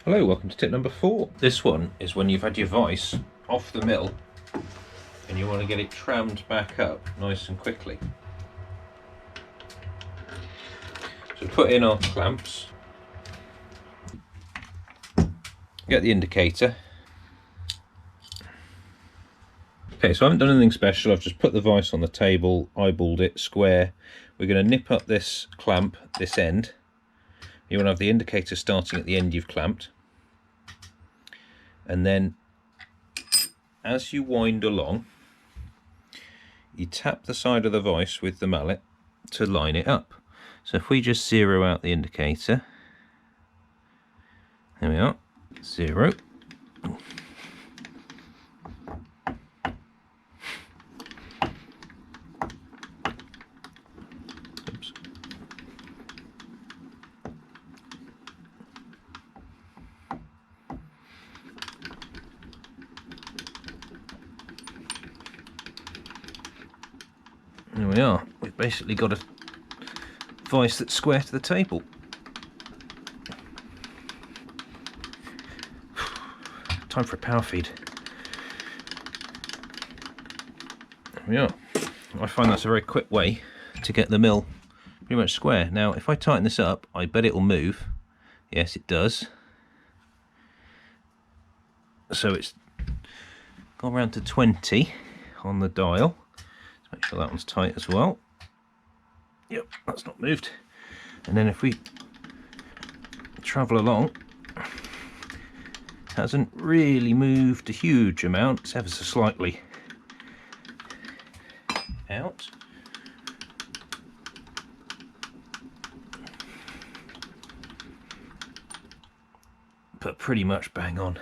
Hello, welcome to tip number 4. This one is when you've had your vice off the mill and you want to get it trammed back up nice and quickly. So put in our clamps, get the indicator. Okay, so I haven't done anything special, I've just put the vice on the table, eyeballed it square. We're going to nip up this clamp, this end. You want to have the indicator starting at the end you've clamped. And then as you wind along, you tap the side of the vice with the mallet to line it up. So if we just zero out the indicator, there we are, 0. Oops. There we are, we've basically got a vice that's square to the table. Time for a power feed. There we are. I find that's a very quick way to get the mill pretty much square. Now if I tighten this up, I bet it will move. Yes, it does. So it's gone around to 20 on the dial. Let's make sure that one's tight as well. Yep, that's not moved. And then if we travel along, it hasn't really moved a huge amount, it's ever so slightly out. But pretty much bang on.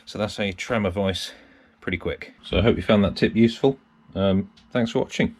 So that's how you tram a vice pretty quick. So I hope you found that tip useful. Thanks for watching.